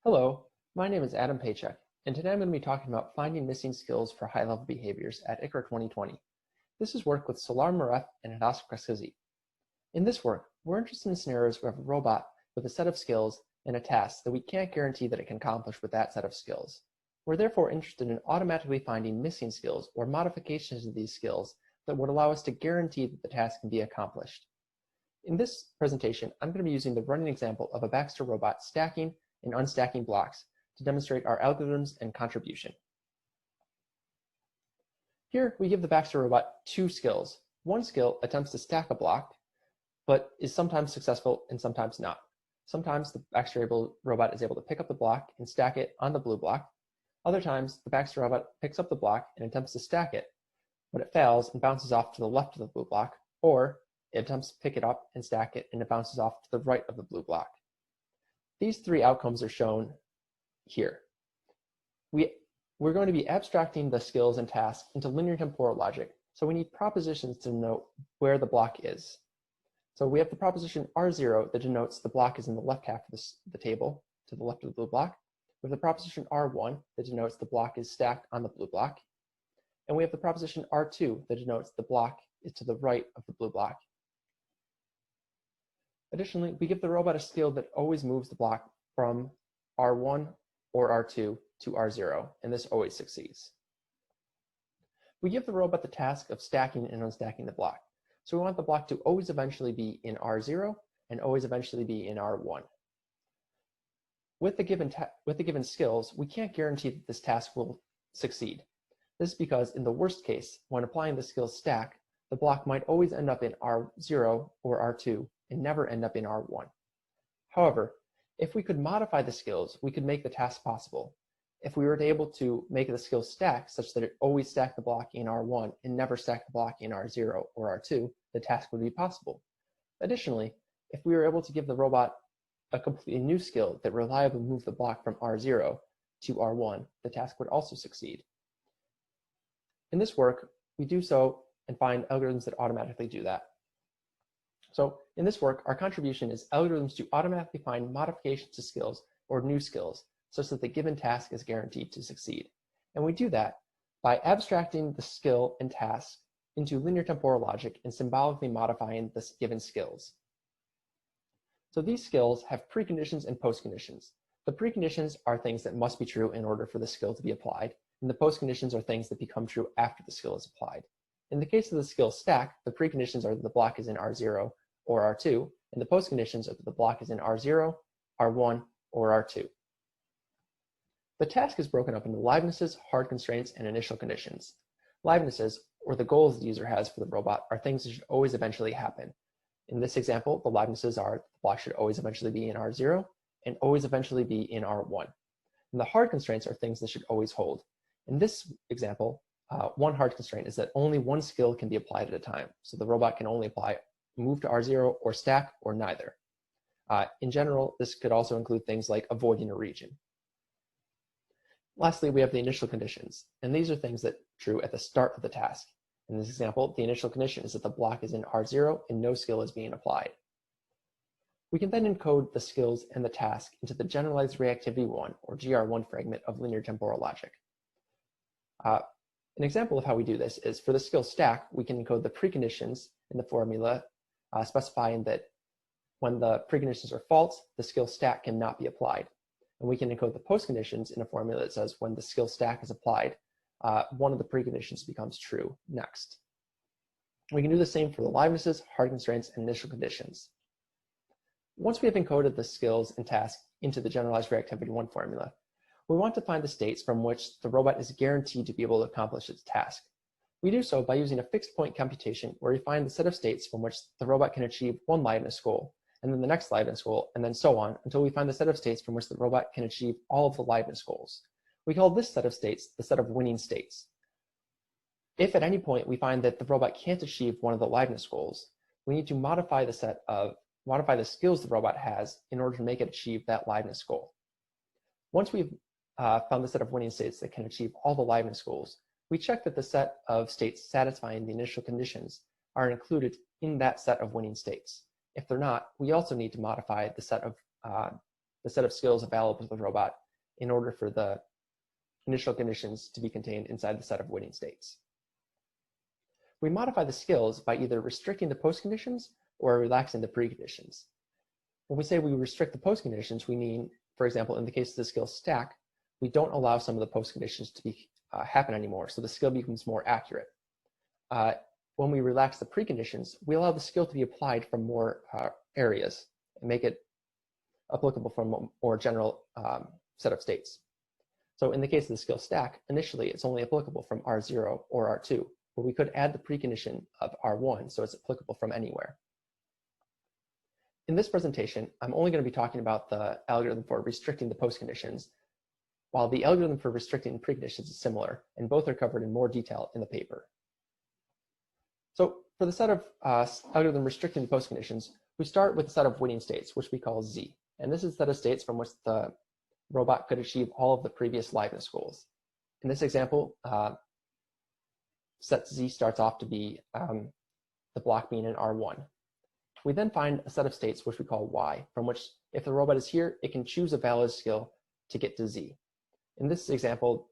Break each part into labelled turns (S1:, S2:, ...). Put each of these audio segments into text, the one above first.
S1: Hello, my name is Adam Pacheck, and today I'm going to be talking about finding missing skills for high-level behaviors at ICRA 2020. This is work with Salar, Moarref, and Hadas Kress-Gazit. In this work, we're interested in scenarios where we have a robot with a set of skills and a task that we can't guarantee that it can accomplish with that set of skills. We're therefore interested in automatically finding missing skills or modifications of these skills that would allow us to guarantee that the task can be accomplished. In this presentation, I'm going to be using the running example of a Baxter robot stacking and unstacking blocks to demonstrate our algorithms and contribution. Here, we give the Baxter robot two skills. One skill attempts to stack a block, but is sometimes successful and sometimes not. Sometimes the Baxter robot is able to pick up the block and stack it on the blue block. Other times, the Baxter robot picks up the block and attempts to stack it, but it fails and bounces off to the left of the blue block, or it attempts to pick it up and stack it and it bounces off to the right of the blue block. These three outcomes are shown here. We're going to be abstracting the skills and tasks into linear temporal logic, so we need propositions to denote where the block is. So we have the proposition R0 that denotes the block is in the left half of the table, to the left of the blue block. We have the proposition R1 that denotes the block is stacked on the blue block. And we have the proposition R2 that denotes the block is to the right of the blue block. Additionally, we give the robot a skill that always moves the block from R1 or R2 to R0, and this always succeeds. We give the robot the task of stacking and unstacking the block. So we want the block to always eventually be in R0 and always eventually be in R1. With the given skills, we can't guarantee that this task will succeed. This is because in the worst case, when applying the skill stack, the block might always end up in R0 or R2 and never end up in R1. However, if we could modify the skills, we could make the task possible. If we were able to make the skill stack such that it always stacked the block in R1 and never stacked the block in R0 or R2, the task would be possible. Additionally, if we were able to give the robot a completely new skill that reliably moved the block from R0 to R1, the task would also succeed. In this work, we do so and find algorithms that automatically do that. So in this work, our contribution is algorithms to automatically find modifications to skills or new skills such that the given task is guaranteed to succeed. And we do that by abstracting the skill and task into linear temporal logic and symbolically modifying the given skills. So these skills have preconditions and postconditions. The preconditions are things that must be true in order for the skill to be applied, and the postconditions are things that become true after the skill is applied. In the case of the skill stack, the preconditions are that the block is in R0 or R2, and the postconditions are that the block is in R0, R1, or R2. The task is broken up into livenesses, hard constraints, and initial conditions. Livenesses, or the goals the user has for the robot, are things that should always eventually happen. In this example, the livenesses are the block should always eventually be in R0 and always eventually be in R1. And the hard constraints are things that should always hold. In this example, one hard constraint is that only one skill can be applied at a time. So the robot can only apply move to R0 or stack or neither. In general, this could also include things like avoiding a region. Lastly, we have the initial conditions, and these are things that are true at the start of the task. In this example, the initial condition is that the block is in R0 and no skill is being applied. We can then encode the skills and the task into the generalized reactivity 1 or GR1 fragment of linear temporal logic. An example of how we do this is for the skill stack, we can encode the preconditions in the formula specifying that when the preconditions are false, the skill stack cannot be applied. And we can encode the postconditions in a formula that says when the skill stack is applied, one of the preconditions becomes true next. We can do the same for the livenesses, hard constraints, and initial conditions. Once we have encoded the skills and tasks into the generalized reactivity 1 formula, we want to find the states from which the robot is guaranteed to be able to accomplish its task. We do so by using a fixed point computation where we find the set of states from which the robot can achieve one liveness goal, and then the next liveness goal, and then so on until we find the set of states from which the robot can achieve all of the liveness goals. We call this set of states the set of winning states. If at any point we find that the robot can't achieve one of the liveness goals, we need to modify the skills the robot has in order to make it achieve that liveness goal. Once we've found the set of winning states that can achieve all the liveness goals, we check that the set of states satisfying the initial conditions are included in that set of winning states. If they're not, we also need to modify the set of the set of skills available to the robot in order for the initial conditions to be contained inside the set of waiting states. We modify the skills by either restricting the postconditions or relaxing the preconditions. When we say we restrict the postconditions, we mean, for example, in the case of the skill stack, we don't allow some of the postconditions to be happen anymore, so the skill becomes more accurate. When we relax the preconditions, we allow the skill to be applied from more areas and make it applicable from a more general set of states. So in the case of the skill stack, initially it's only applicable from R0 or R2, but we could add the precondition of R1 so it's applicable from anywhere. In this presentation, I'm only going to be talking about the algorithm for restricting the postconditions, while the algorithm for restricting preconditions is similar, and both are covered in more detail in the paper. So for the set of algorithm restricting the postconditions, we start with a set of waiting states, which we call Z. And this is a set of states from which the robot could achieve all of the previous liveness goals. In this example, set Z starts off to be the block being in R1. We then find a set of states which we call Y, from which if the robot is here, it can choose a valid skill to get to Z. In this example,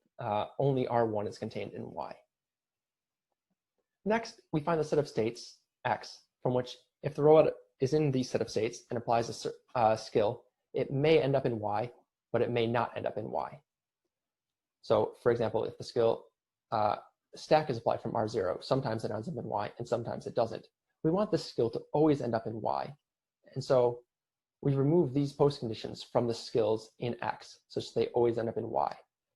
S1: only R1 is contained in Y. Next, we find the set of states, X, from which if the robot is in these set of states and applies a skill, it may end up in Y, but it may not end up in Y. So for example, if the skill stack is applied from R0, sometimes it ends up in Y and sometimes it doesn't. We want this skill to always end up in Y. And so we remove these postconditions from the skills in X, such that they always end up in Y.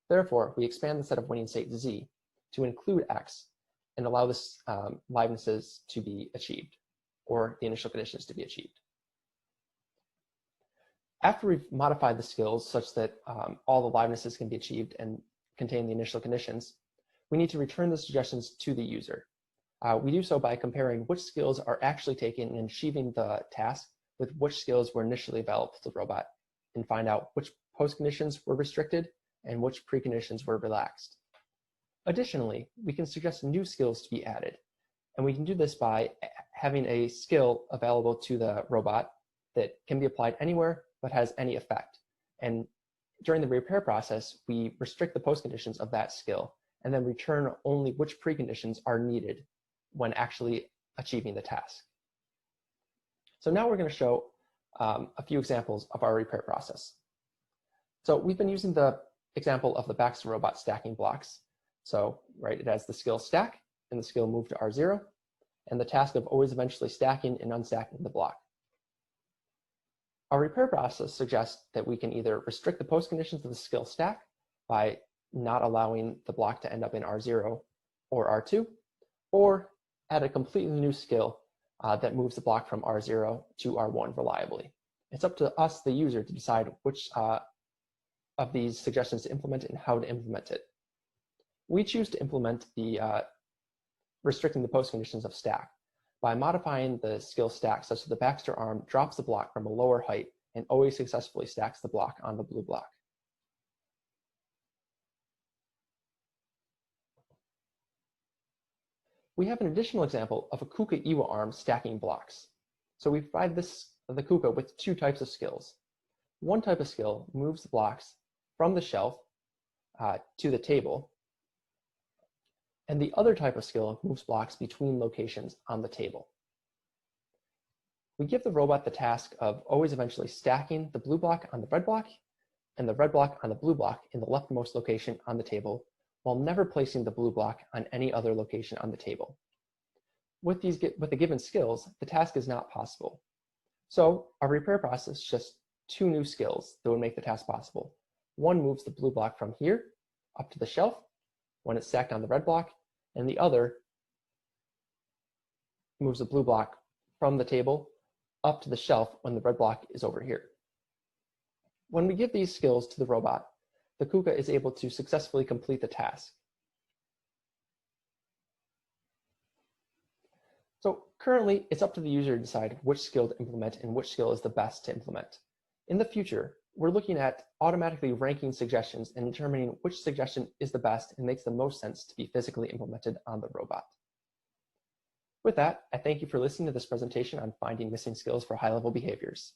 S1: Therefore, we expand the set of waiting state Z to include X and allow this livenesses to be achieved, or the initial conditions to be achieved. After we've modified the skills such that all the livenesses can be achieved and contain the initial conditions, we need to return the suggestions to the user. We do so by comparing which skills are actually taken in achieving the task with which skills were initially available to the robot, and find out which postconditions were restricted and which preconditions were relaxed. Additionally, we can suggest new skills to be added, and we can do this by having a skill available to the robot that can be applied anywhere but has any effect. And during the repair process, we restrict the postconditions of that skill and then return only which preconditions are needed when actually achieving the task. So now we're going to show a few examples of our repair process. So we've been using the example of the Baxter robot stacking blocks. So, right, it has the skill stack and the skill move to R0, and the task of always eventually stacking and unstacking the block. Our repair process suggests that we can either restrict the postconditions of the skill stack by not allowing the block to end up in R0 or R2, or add a completely new skill that moves the block from R0 to R1 reliably. It's up to us, the user, to decide which of these suggestions to implement and how to implement it. We choose to implement the restricting the postconditions of stack by modifying the skill stack such that the Baxter arm drops the block from a lower height and always successfully stacks the block on the blue block. We have an additional example of a KUKA-IWA arm stacking blocks. So we provide the KUKA with two types of skills. One type of skill moves the blocks from the shelf to the table, and the other type of skill moves blocks between locations on the table. We give the robot the task of always eventually stacking the blue block on the red block and the red block on the blue block in the leftmost location on the table, while never placing the blue block on any other location on the table. With the given skills, the task is not possible. So our repair process is just two new skills that would make the task possible. One moves the blue block from here up to the shelf when it's stacked on the red block, and the other moves the blue block from the table up to the shelf when the red block is over here. When we give these skills to the robot, the KUKA is able to successfully complete the task. So currently, it's up to the user to decide which skill to implement and which skill is the best to implement. In the future, we're looking at automatically ranking suggestions and determining which suggestion is the best and makes the most sense to be physically implemented on the robot. With that, I thank you for listening to this presentation on finding missing skills for high-level behaviors.